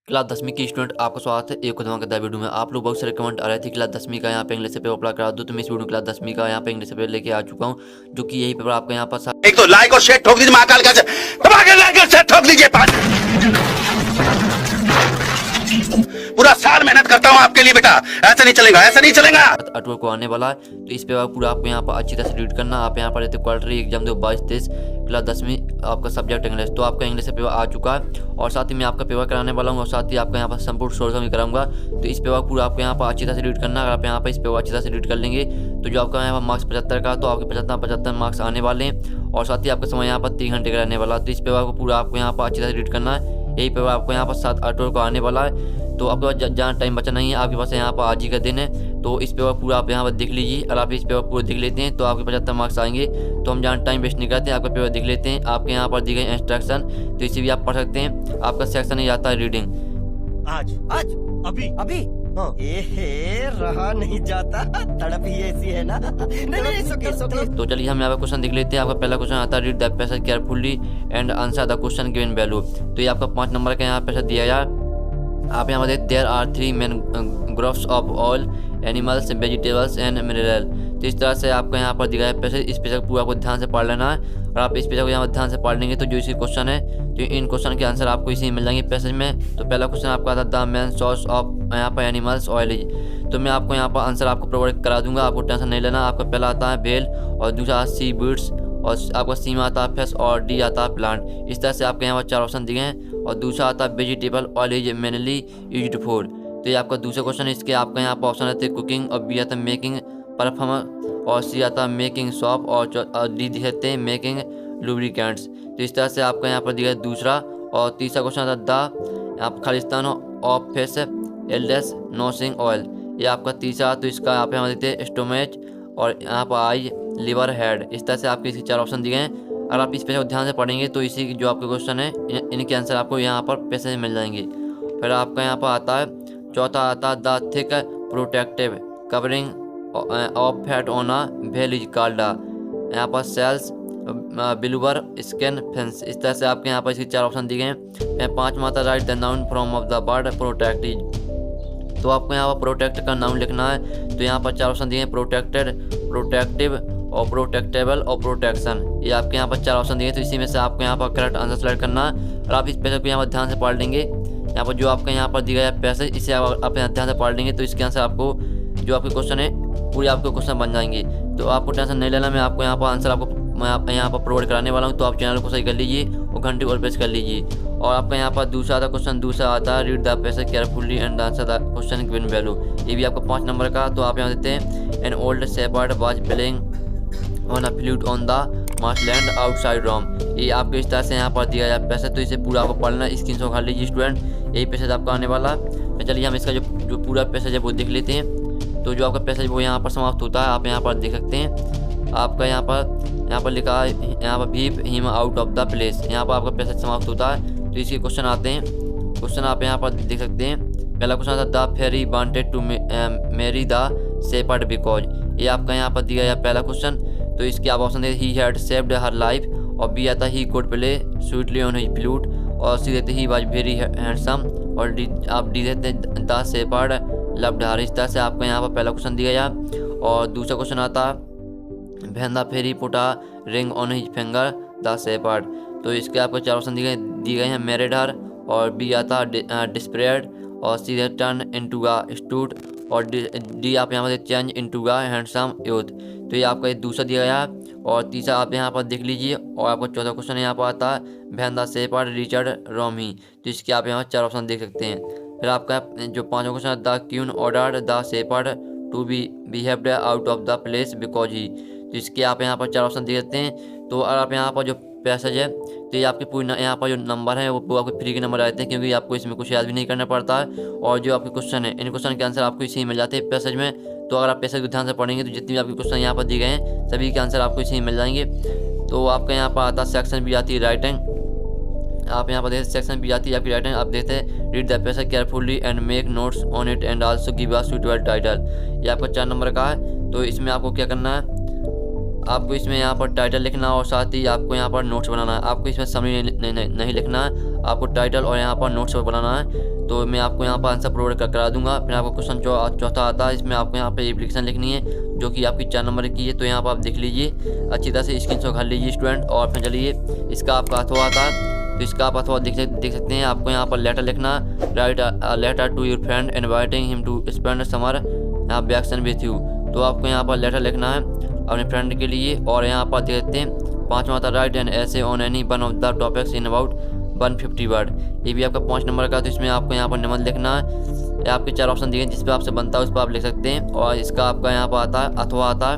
Class 10वीं की student आपका स्वागत है एक धमाकेदार वीडियो में। आप लोग बहुत सारे कमेंट आ रहे थे क्लास 10वीं का यहाँ पे इंग्लिश पेपर अप्लाई करा दो, तो मैं इस वीडियो क्लास 10वीं का यहाँ पे इंग्लिश पेपर लेके आ चुका हूँ, जो कि यही पेपर आपका यहाँ पर एक तो लाइक और शेयर ठोक दीजिए, महाकाल का लाइक और शेयर ठोक दीजिए। पूरा साल मेहनत करता हूँ आपके लिए बेटा, ऐसा नहीं चलेगा, ऐसा नहीं चलेगा। अटवर को आने वाला है, तो इस पेपर पूरा आपको यहाँ पर अच्छी तरह से रीड करना। आप यहाँ पर रहते क्वार्टरली एग्जाम दो 22-23 क्लास 10वीं आपका सब्जेक्ट इंग्लिश, तो आपका इंग्लिश पेपर आ चुका है और साथ ही मैं आपका पेपर कराने वाला हूँ और साथ ही आपका यहाँ पर संपूर्ण सोर्स भी कराऊंगा। तो इस पेपर पूरा आपको यहाँ पर अच्छी तरह से रीड करना। अगर आप यहाँ पर इस पेपर अच्छी तरह से रीड कर लेंगे तो जो आपका यहाँ पर मार्क्स 75 का, तो आपके 75 मार्क्स आने वाले हैं और साथ ही आपका समय यहाँ पर 3 घंटे का रहने वाला है। तो इस पेपर को पूरा आपको यहाँ पर अच्छी तरह से रीड करना है। यही पेपर आपको यहाँ पर 7 अक्टूबर को आने वाला है, तो आपके पास ज़्यादा टाइम बचा नहीं है, आपके पास यहाँ पर आज ही का दिन है। तो इस पेपर पूरा आप यहाँ पर देख लीजिए। अगर आप इस पेपर पूरा देख लेते हैं तो आपके 75 मार्क्स आएंगे। तो हम जहाँ टाइम वेस्ट नहीं करते हैं, आपका पेपर देख लेते हैं। आपके यहाँ पर दी गई इंस्ट्रक्शन, तो इसे भी आप पढ़ सकते हैं। आपका सेक्शन ही आता है रीडिंग। आज अभी हाँ। रहा नहीं जाता, तड़प ही ऐसी है ना। नहीं, सुके। तो चलिए हम यहाँ पर क्वेश्चन देख लेते हैं। आपका पहला क्वेश्चन आता है, read the passage carefully and answer the question given value. तो ये आपका 5 नंबर का यहाँ पैसेज दिया यार। आप यहाँ पर देखते there are 3 main groups of all animals, vegetables and mineral. तो इस तरह से आपका यहाँ पर दिया है पैसेज। इस पैसेज को पूरा आपको ध्यान से पढ़ लेना है और आप इस पैसेज को यहाँ पर ध्यान से पढ़ लेंगे तो जो इसी क्वेश्चन है, तो इन क्वेश्चन के आंसर आपको इसी मिल जाएंगे पैसेज में। तो पहला क्वेश्चन आपका आता है द मेन सोर्स ऑफ यहाँ पर एनिमल्स ऑयल इज। तो मैं आपको यहाँ पर आंसर आपको प्रोवाइड करा दूंगा, आपको टेंशन नहीं लेना। आपका पहला आता है बेल और दूसरा सी बीड्स और आपका सी में आता है फिश और डी आता है प्लांट। इस तरह से आपके यहाँ पर 4 ऑप्शन दिए हैं। और दूसरा आता है vegetable oil is mainly used for. तो ये आपका दूसरा क्वेश्चन है। इसके आपका यहाँ पर ऑप्शन रहते हैं कुकिंग और बी आता है मेकिंग परफ्यूम और सी आता है मेकिंग सॉप और डी दिखते हैं मेकिंग लुब्रिकेंट्स। तो इस तरह से आपका यहाँ पर दिया है दूसरा। और तीसरा क्वेश्चन आता है द आप खालिस्तान ऑफ फिश एल्डेस नोसिंग ऑयल। ये आपका तीसरा। तो इसका आप यहाँ देते हैं स्टोमेच और यहाँ पर आई लिवर हेड। इस तरह से आपके इसके 4 ऑप्शन दिए हैं। अगर आप इस पैसे को ध्यान से पढ़ेंगे तो इसी जो आपके क्वेश्चन है इनके आंसर आपको यहाँ पर पैसे मिल जाएंगे। फिर आपका यहाँ पर आता है चौथा आता है the thick protective covering of fat on a well is called. यहाँ पर सेल्स बिलवर स्किन फेंस। इस तरह से आपके यहाँ पर इसके 4 ऑप्शन दिए हैं। 5 माता right the noun from of the word protective. तो आपको यहाँ पर प्रोटेक्ट का नाउन लिखना है। तो यहाँ पर 4 ऑप्शन दिए हैं, प्रोटेक्टेड, प्रोटेक्टिव और प्रोटेक्टेबल और प्रोटेक्शन। ये आपके यहाँ पर 4 ऑप्शन दिए हैं। तो इसी में से आपको यहाँ पर करेक्ट आंसर सेलेक्ट करना है। और आप इस पैसेज को यहाँ पर ध्यान से पढ़ लेंगे। यहाँ पर जो आपका यहाँ पर दिया गया पैसेज, इसे आप यहाँ ध्यान से पढ़ लेंगे तो इसके आंसर आपको जो आपके क्वेश्चन है पूरे आपके क्वेश्चन बन जाएंगे। तो आपको टेंशन नहीं लेना। मैं आपको यहाँ पर आंसर मैं यहाँ पर प्रोवाइड कराने वाला हूँ। तो आप चैनल को सही कर लीजिए और घंटे को प्रेस कर लीजिए। और आपका यहाँ पर दूसरा आता क्वेश्चन, दूसरा आता है read the passage carefully and answer the question given value. ये भी आपका 5 नंबर का। तो आप यहाँ देते हैं an old shepherd was playing on a flute on the marshland outside Rome. ये आपको इस तरह से यहाँ पर दिया जाए पैसेज। तो इसे पूरा आपको पढ़ना, स्क्रीनशॉट कर लीजिए स्टूडेंट। यही पैसेज आपका आने वाला है। चलिए हम इसका जो पूरा पैसेज है वो देख लेते हैं। तो जो आपका पैसेज वो यहाँ पर समाप्त होता है, आप यहाँ पर देख सकते हैं। आपका यहाँ पर लिखा है यहाँ पर weep him out of the place. यहाँ पर आपका पैसेज समाप्त होता है। तो इसके क्वेश्चन आते हैं। क्वेश्चन आप यहाँ पर देख सकते हैं। पहला क्वेश्चन आता है the fairy wanted to marry the shepherd because. ये आपका यहाँ पर दिया गया पहला क्वेश्चन। तो इसके आप ऑप्शन देते he had saved her life और बी आता he could play sweetly on his flute और सी देते ही वाज वेरी हैंडसम और डी आप डी देते द शेपर्ड लव्ड हर। इस तरह से आपका यहाँ पर पहला क्वेश्चन दिया गया। और दूसरा क्वेश्चन आता when the fairy put a ring on his finger the shepherd. तो इसके आपको 4 ऑप्शन दिए गए हैं, मैरिड हर और बी आता डिस्परेड और सी टर्न इनटू अ स्टूड और डी आप यहाँ पर change into a handsome youth. तो ये आपका दूसरा दिया गया है। और तीसरा आप यहाँ पर देख लीजिए। और आपका चौथा क्वेश्चन यहाँ पर आता है व्हेन द शेपर्ड रिचर्ड रोमी। तो इसके आप यहाँ 4 ऑप्शन देख सकते हैं। फिर आपका जो 5वां क्वेश्चन है the queen ordered the shepherd to be behaved out of the place because he. तो इसके आप यहाँ पर 4 ऑप्शन दे देते हैं। तो अगर आप यहाँ पर जो पैसेज है तो ये आपके पूरी यहाँ पर जो नंबर है वो आपके फ्री के नंबर आते हैं, क्योंकि आपको इसमें कुछ याद भी नहीं करना पड़ता है। और जो आपके क्वेश्चन है इन क्वेश्चन के आंसर आपको इसी में मिल जाते हैं पैसेज में। तो अगर आप पैसेज को ध्यान से पढ़ेंगे तो जितने भी आपके क्वेश्चन यहाँ पर दिए गए हैं सभी के आंसर आपको इसी में मिल जाएंगे। तो आपका यहाँ पर आता सेक्शन भी आती है राइटिंग। आप यहाँ पर देखते सेक्शन भी आती है आपकी राइटिंग। आप देखते हैं read the passage carefully and make notes on it and also give a suitable title. ये आपका 4 नंबर का है। तो इसमें आपको क्या करना है, आपको इसमें यहाँ पर टाइटल लिखना और साथ ही आपको यहाँ पर नोट्स बनाना है। आपको इसमें समरी नहीं लिखना है, आपको टाइटल और यहाँ पर नोट्स बनाना है। तो मैं आपको यहाँ पर आंसर प्रोवाइड करा दूंगा। फिर आपको क्वेश्चन चौथा आता है, इसमें आपको यहाँ पर एप्लीकेशन लिखनी है जो कि आपकी 4 नंबर की है। तो यहाँ पर आप देख लीजिए, अच्छी तरह से स्क्रीनशॉट कर लीजिए स्टूडेंट। और फिर चलिए इसका आपका अथवा आता है, तो इसका आप अथवा देख सकते हैं। आपको यहाँ पर लेटर लिखना, write letter to your friend inviting him to spend summer vacation with you. तो आपको यहाँ पर लेटर लिखना है अपने फ्रेंड के लिए। और यहाँ पर देख सकते हैं 5वां आता, राइट एन ऐसे on any one of the topics in about 150 word. ये भी आपका 5 नंबर का। तो इसमें आपको यहाँ पर निबंध लिखना है। ये आपके 4 ऑप्शन दिए हैं, जिस पर आपसे बनता है उस पर आप लिख सकते हैं। और इसका आपका यहाँ पर आता है अथवा आता है,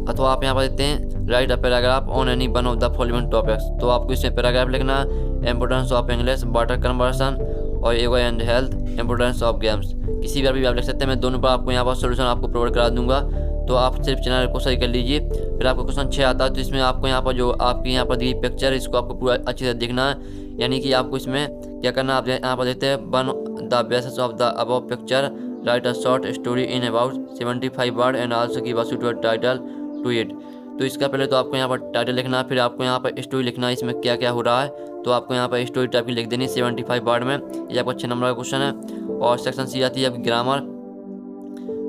अथवा आप यहाँ पर देते हैं right a paragraph on any one of the following topics. तो आपको इसमें पैराग्राफ लिखना है, importance of English, water conversion और योग and health, importance of games. किसी भी आप लिख सकते हैं। मैं दोनों पर आपको यहाँ पर सोल्यूशन आपको प्रोवाइड करा दूंगा। तो आप सिर्फ चैनल को सही कर लीजिए। फिर आपको क्वेश्चन 6 आता है। तो इसमें आपको यहाँ पर जो आपकी यहाँ पर दी पिक्चर, इसको आपको पूरा अच्छी तरह देखना है। यानी कि आपको इसमें क्या करना है, आप यहाँ पर देखते हैं on the basis of the above picture, write a short story in about 75 word and also give a suitable title to it. तो इसका पहले तो आपको यहाँ पर टाइटल लिखना है, फिर आपको यहाँ पर स्टोरी लिखना है, इसमें क्या क्या हो रहा है। तो आपको यहाँ पर स्टोरी टाइप की लिख देनी 75 वर्ड में। ये आपका 6 नंबर का क्वेश्चन है। और सेक्शन सी आती है आपकी ग्रामर।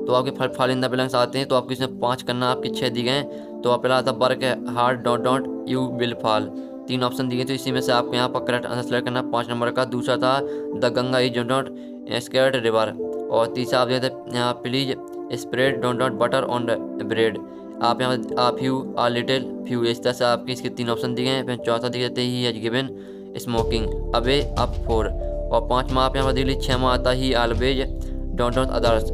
तो आपके फाइल इन द ब्लैंक्स आते हैं। तो आपको इसमें 5 करना, आपके 6 दी गए। तो पहला आता वर्क है hard dot U will fall, 3 option दिए। तो इसी में से आपको यहाँ पर करेक्ट आंसर सेलेक्ट करना 5 नंबर का। दूसरा था the Ganga is not scared river. और तीसरा आप देते यहाँ please spread dot butter on bread. आप यहाँ आप फ्यू आ लिटिल फ्यू, इस तरह से आपकी इसके 3 ऑप्शन दिए हैं। फिर चौथा दिए जाते he has given smoking away up 4। और 5वां आप यहाँ पर दिख लीजिए। 6वां आता ही always don't others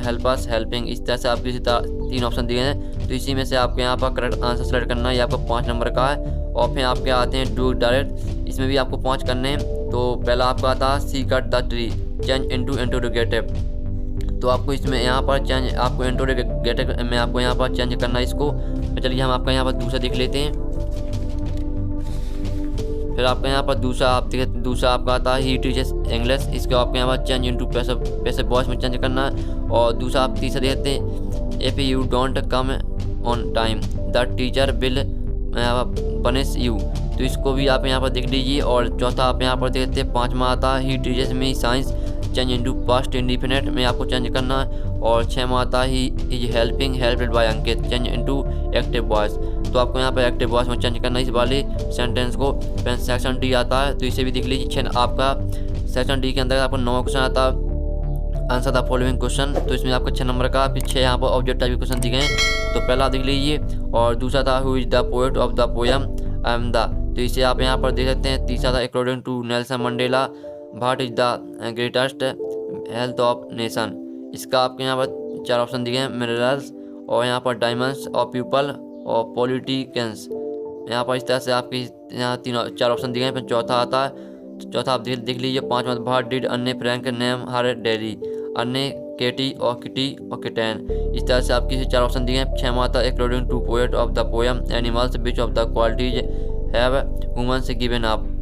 help us helping. इस तरह से आपकी 3 ऑप्शन दिए हैं। तो इसी में से आपको यहाँ पर करेक्ट आंसर सेलेक्ट करना है। ये आपका 5 नंबर का है। और फिर आपके आते हैं डू डायरेक्ट, इसमें भी आपको 5 करने हैं। तो पहला आपका आता है she cut the tree change into interrogative. तो आपको इसमें यहाँ पर चेंज, आपको इंटरोगेटिव में आपको यहाँ पर चेंज करना है इसको। तो चलिए हम आपका यहाँ पर दूसरा देख लेते हैं। फिर आपका यहाँ पर दूसरा आपका आता है ही टीचर्स इंग्लिश। इसको आपको यहाँ पर चेंज इनटू पैसे वॉइस में चेंज करना है। और दूसरा आप तीसरा देखते हैं if you don't come on time the teacher will punish you. तो इसको भी आप यहाँ पर देख लीजिए। और चौथा आप यहाँ पर देखते हैं 5वां आता है ही टीचर्स में science change into past indefinite में आपको चेंज करना है। और 6वां आता he is helped bye Ankit change into active voice. तो आपको यहाँ पर एक्टिव वॉइस में चेंज करना है इस वाले सेंटेंस को। फिर सेक्शन डी आता है। तो इसे भी देख लीजिए। आपका सेक्शन डी के अंदर आपको 9वां क्वेश्चन आता है आंसर द फॉलोइंग क्वेश्चन। तो इसमें आपका 6 नंबर का, फिर 6 यहाँ पर ऑब्जेक्ट टाइप के क्वेश्चन दिए गए। तो पहला देख लीजिए। और दूसरा था who is the poet of the poem I am the. तो इसे आप यहाँ पर देख सकते हैं। तीसरा था according to Nelson Mandela what is the greatest health of nation. इसका आपके यहाँ पर 4 ऑप्शन दिए हैं, मिनरल्स और यहाँ पर डायमंड्स और पीपल और पॉलिटिकन्स। यहाँ पर इस तरह से आपकी यहाँ 4 ऑप्शन दिए हैं। फिर चौथा आता है, चौथा आप देख लीजिए। 5वां व्हाट डिड अन्य फ्रैंक नेम हर डेरी, अन्य केटी और किटी और किटैन। इस तरह से आपकी 4 ऑप्शन दिए हैं। 6वां आता है according to poet of the poem animals which of the qualities have humans given up.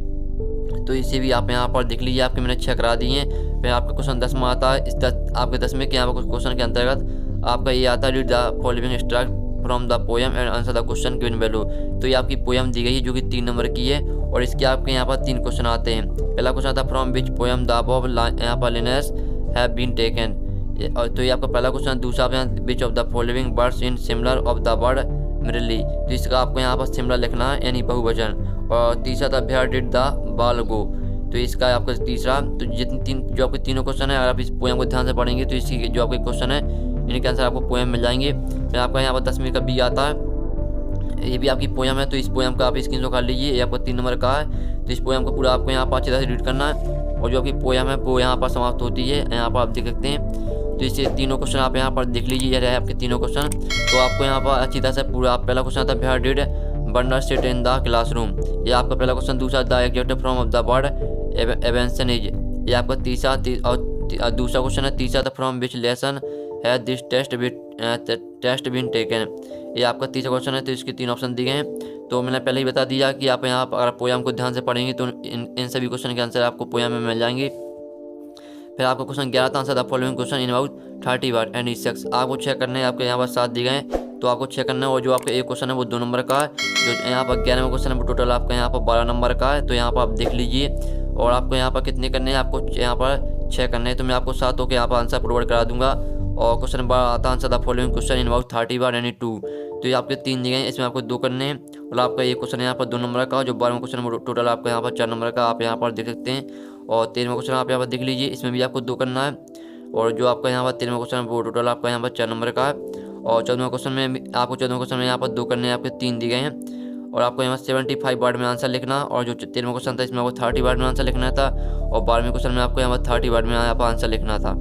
तो इसे भी आप यहाँ पर देख लीजिए। आपके मैंने 6 करा दिए हैं। फिर आपका क्वेश्चन 10वां आता है। आपके 10वें के यहाँ पर क्वेश्चन के अंतर्गत आपका ये आता है read the following extract from the poem and answer the question given value. तो ये आपकी पोएम दी गई है जो कि 3 नंबर की है। और इसके आपके यहाँ पर 3 क्वेश्चन आते हैं। पहला क्वेश्चन आता है from which poem the above यहाँ पर लाइन्स हैव बीन टेकन। तो ये आपका पहला क्वेश्चन। दूसरा आप यहाँ which of the following words in similar of the word merrily. तो इसका आपको यहाँ पर सिमिलर लिखना है यानी बहुवचन। और तीसरा था वेयर डिड द बॉल गो। तो इसका आपका तीसरा। तो जितनी जो आपके तीनों क्वेश्चन है, अगर आप इस पोएम को ध्यान से पढ़ेंगे तो इसकी जो आपके क्वेश्चन है इनके आंसर आपको पोएम मिल जाएंगे। फिर आपका यहाँ पर 10वीं का बी आता है। ये भी आपकी पोएम है। तो इस पोएम का आप स्क्रीनशॉट कर लीजिए। ये आपका 3 नंबर का है। तो इस पोएम को पूरा आपको यहाँ पर अच्छी तरह से रीड करना है। और जो आपकी पोएम है वो यहाँ पर समाप्त होती है, यहाँ पर आप देख सकते हैं। तो इसे तीनों क्वेश्चन आप यहाँ पर देख लीजिए। ये रहे आपके तीनों क्वेश्चन। तो आपको यहाँ पर अच्छी तरह से पूरा पहला क्वेश्चन आता है where did Bunder sit in the classroom. ये आपका पहला क्वेश्चन। दूसरा the exact from of the word evenson is. ये आपका तीसरा। और दूसरा क्वेश्चन है तीसरा था from which lesson has this test been taken. ये आपका तीसरा क्वेश्चन है। तो इसके 3 ऑप्शन दिए हैं। तो मैंने पहले ही बता दिया कि आप यहाँ अगर पोएम को ध्यान से पढ़ेंगे तो इन सभी क्वेश्चन के आंसर आपको पोएम में मिल जाएंगे। फिर आपका क्वेश्चन 11 था answer the following question in about 30 word and 6। आपको चेक करने आपके यहाँ पर 7 दिए गए। तो आपको चेक करना है। और जो आपका एक क्वेश्चन है वो 2 नंबर का है, जो यहाँ पर 11वां क्वेश्चन है वो टोटल आपका यहाँ पर 12 नंबर का है। तो यहाँ पर आप देख लीजिए। और आपको यहाँ पर कितने करने हैं, आपको यहाँ पर 6 करने हैं। तो मैं आपको 7 के यहाँ पर आंसर प्रोवाइड करा दूंगा। और क्वेश्चन नंबर आता answer the following question in about 30 bar any 2। तो ये आपके 3 जगह हैं, इसमें आपको 2 करने हैं। और आपका एक क्वेश्चन यहाँ पर 2 नंबर का, जो 12वां क्वेश्चन वो टोटल आपका यहाँ पर 4 नंबर का, आप यहाँ पर देख सकते हैं। और 13वां क्वेश्चन आप यहाँ पर देख लीजिए, इसमें भी आपको 2 करना है। और जो आपका यहाँ पर 13वां क्वेश्चन वो टोटल आपका यहाँ पर 4 नंबर का है। और 14वां क्वेश्चन में आपको 14वां क्वेश्चन में यहाँ पर 2 करने हैं, आपके 3 दिए गए हैं। और आपको यहाँ 75 वर्ड में आंसर लिखना। और जो 13वां क्वेश्चन था इसमें आपको 30 वर्ड में आंसर लिखना था। और 12वें क्वेश्चन में आपको यहाँ पर 30 वर्ड में यहाँ पर आंसर लिखना था।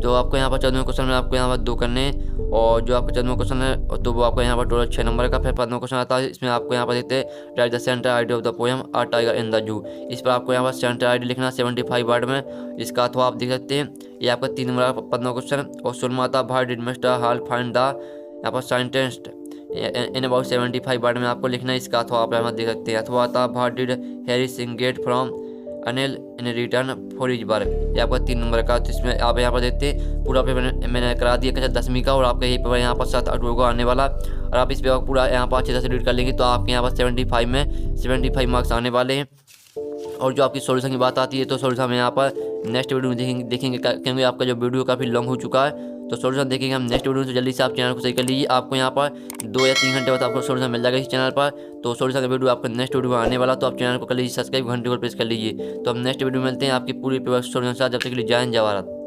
तो आपको यहाँ पर 14वें क्वेश्चन में आपको यहाँ पर 2 करने हैं। और जो आपका 14वां क्वेश्चन है तो वो आपको यहाँ पर टोटल 6 नंबर का। फिर 15वां क्वेश्चन आता है, इसमें आपको यहाँ पर देखते हैं write the centre idea of the poem a tiger in the zoo. इस पर आपको यहाँ पर सेंटर आईडी लिखना 75 वर्ड में। इसका अथवा आप देख सकते हैं, ये आपका 3 नंबर का 15वां क्वेश्चन। और सुलमाता भाई did mister hall find the यहाँ पर साइंटिस्ट इन अबाउट 75 वर्ड में आपको लिखना है। इसका अथवा आप यहाँ देख सकते हैं, अथवा था भाई did Harry Singh get from Anil in return for his work. ये आपका 3 नंबर का। तो इसमें आप यहाँ पर देखते हैं पूरा पेपर मैंने करा दिया कक्षा 10वीं का। और आपका यही पेपर यहाँ पर 7 अक्टूबर को आने वाला। और आप इस पेपर पूरा यहाँ पर अच्छे से रीड कर लेंगे तो आपके यहाँ पर 75 में 75 मार्क्स आने वाले हैं। और जो आपकी सॉल्यूशन की बात आती है तो सॉल्यूशन हम यहाँ पर नेक्स्ट वीडियो में देखेंगे क्योंकि आपका जो वीडियो काफ़ी लॉन्ग हो चुका है। तो सॉल्यूशन देखेंगे हम नेक्स्ट वीडियो में। तो जल्दी से आप चैनल को सही कर लीजिए। आपको यहाँ पर 2 या 3 घंटे बाद आपको सॉल्यूशन मिल जाएगा इस चैनल पर। तो सॉल्यूशन का वीडियो आपका नेक्स्ट वीडियो में आने वाला। तो आप चैनल को कर लीजिए सब्सक्राइब, घंटे को प्रेस कर लीजिए। तो हम नेक्स्ट वीडियो में मिलते हैं आपकी पूरी पेपर सॉल्यूशन के साथ। जब तक के लिए जय हिंद जय भारत।